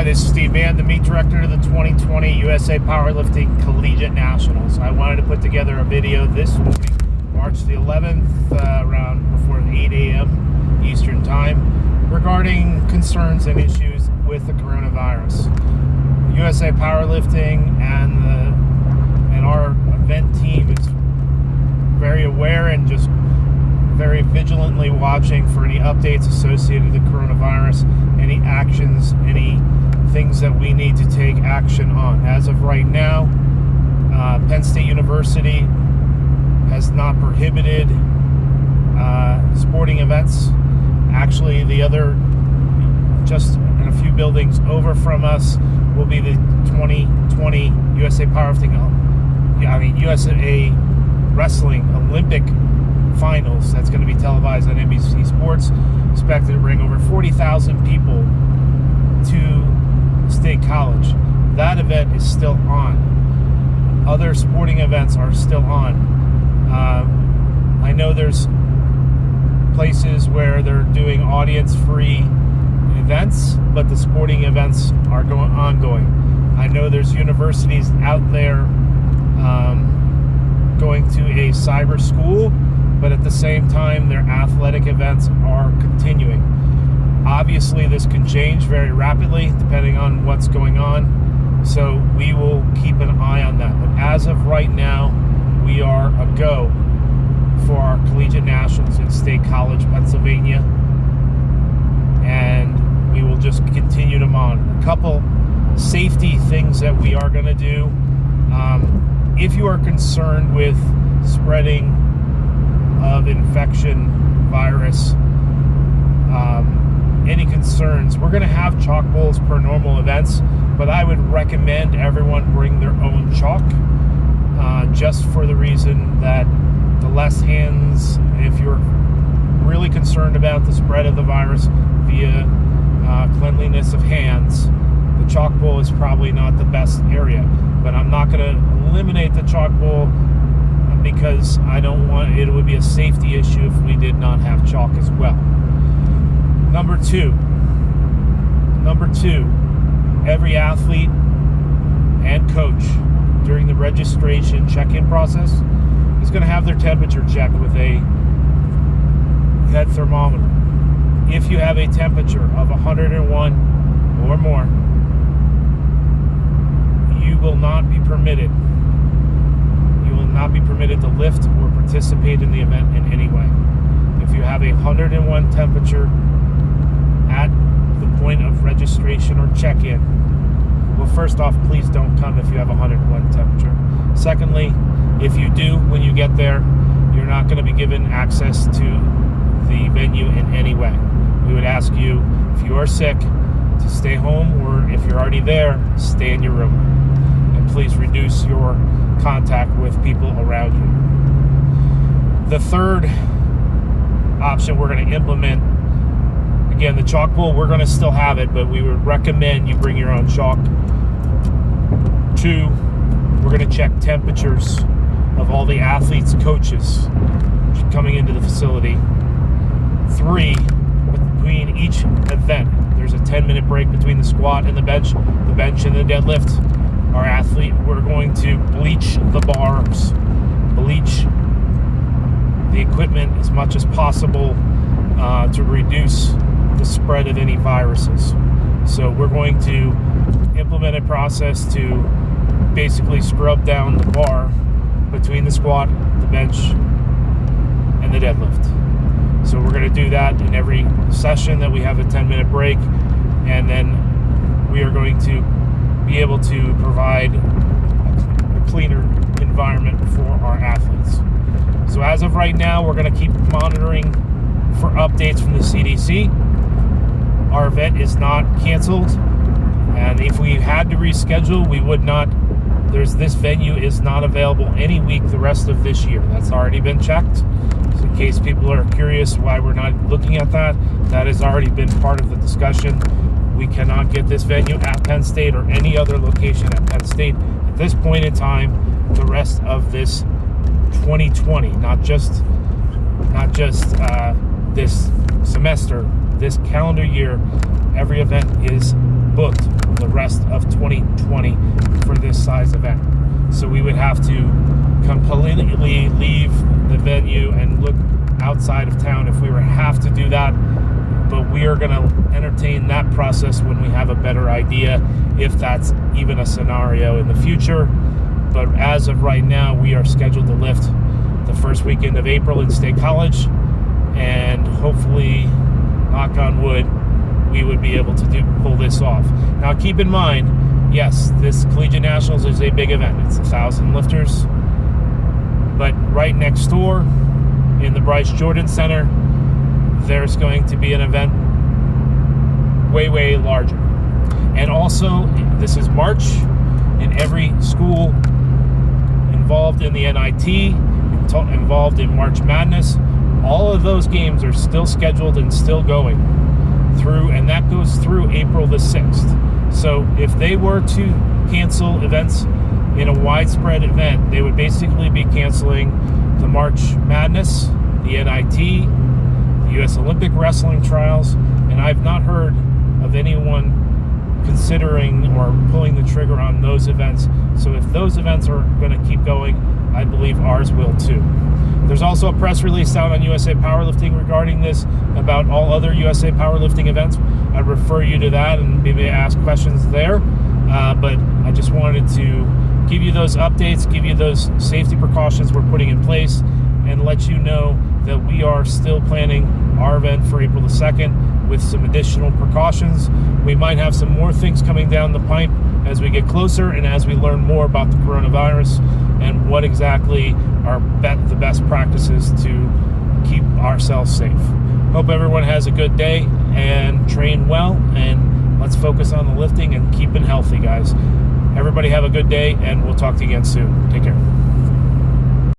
Hi, this is Steve Mann, the meet director of the 2020 USA Powerlifting Collegiate Nationals. I wanted to put together a video this morning, March the 11th, around before 8 a.m. Eastern Time, regarding concerns and issues with the coronavirus. USA Powerlifting and our event team is very aware and just very vigilantly watching for any updates associated with the coronavirus, any actions, any things that we need to take action on. As of right now, Penn State University has not prohibited sporting events. Actually, the other, just in a few buildings over from us, will be the 2020 USA Powerlifting, USA Wrestling Olympic Finals. That's going to be televised on NBC Sports. Expected to bring over 40,000 people to State College. That event is still on. Other sporting events are still on. I know there's places where they're doing audience-free events, but the sporting events are ongoing. I know there's universities out there going to a cyber school, but at the same time, their athletic events are continuing. Obviously, this can change very rapidly depending on what's going on, so we will keep an eye on that. But as of right now, we are a go for our Collegiate Nationals in State College, Pennsylvania, and we will just continue to monitor. A couple safety things that we are going to do. If you are concerned with spreading of infection virus, any concerns, we're going to have chalk bowls per normal events, but I would recommend everyone bring their own chalk, just for the reason that the less hands, if you're really concerned about the spread of the virus via cleanliness of hands, the chalk bowl is probably not the best area. But I'm not going to eliminate the chalk bowl because I don't want it would be a safety issue if we did not have chalk as well. Number two, every athlete and coach during the registration check-in process is going to have their temperature checked with a head thermometer. If you have a temperature of 101 or more, you will not be permitted. You will not be permitted to lift or participate in the event in any way. If you have a 101 temperature at the point of registration or check-in, well, first off, please don't come if you have a 101 temperature. Secondly, if you do, when you get there, you're not going to be given access to the venue in any way. We would ask you, if you are sick, to stay home, or if you're already there, stay in your room. And please reduce your contact with people around you. The third option we're going to implement, again, the chalk bowl, we're going to still have it, but we would recommend you bring your own chalk. 2, we're going to check temperatures of all the athletes, coaches coming into the facility. 3, between each event, there's a 10-minute break between the squat and the bench and the deadlift. Our athlete, we're going to bleach the bars, bleach the equipment as much as possible to reduce the spread of any viruses. So we're going to implement a process to basically scrub down the bar between the squat, the bench, and the deadlift. So we're going to do that in every session that we have a 10-minute break, and then we are going to be able to provide a cleaner environment for our athletes. So as of right now, we're going to keep monitoring for updates from the CDC. Our event is not canceled, and if we had to reschedule, we would not. This venue is not available any week the rest of this year. That's already been checked. So in case people are curious why we're not looking at that, that has already been part of the discussion. We cannot get this venue at Penn State or any other location at Penn State at this point in time the rest of this 2020, not just this semester, this calendar year. every event is booked the rest of 2020 for this size event. So we would have to completely leave the venue and look outside of town if we have to do that. But we are going to entertain that process when we have a better idea if that's even a scenario in the future. But as of right now, we are scheduled to lift the first weekend of April in State College, and hopefully, knock on wood, we would be able to pull this off. Now keep in mind, yes, this Collegiate Nationals is a big event. It's 1,000 lifters. But right next door in the Bryce Jordan Center, there's going to be an event way, way larger. And also, this is March, and every school involved in the NIT, involved in March Madness, all of those games are still scheduled and still going through, and that goes through April the 6th. So if they were to cancel events in a widespread event, they would basically be canceling the March Madness, the NIT, the U.S. Olympic Wrestling Trials, and I've not heard of anyone considering or pulling the trigger on those events. So if those events are going to keep going, I believe ours will too. There's also a press release out on USA Powerlifting regarding this, about all other USA Powerlifting events. I'd refer you to that and maybe ask questions there. But I just wanted to give you those updates, give you those safety precautions we're putting in place, and let you know that we are still planning our event for April the 2nd with some additional precautions. We might have some more things coming down the pipe as we get closer and as we learn more about the coronavirus and what exactly are the best practices to keep ourselves safe. Hope everyone has a good day and train well, and let's focus on the lifting and keeping healthy, guys. Everybody have a good day, and we'll talk to you again soon. Take care.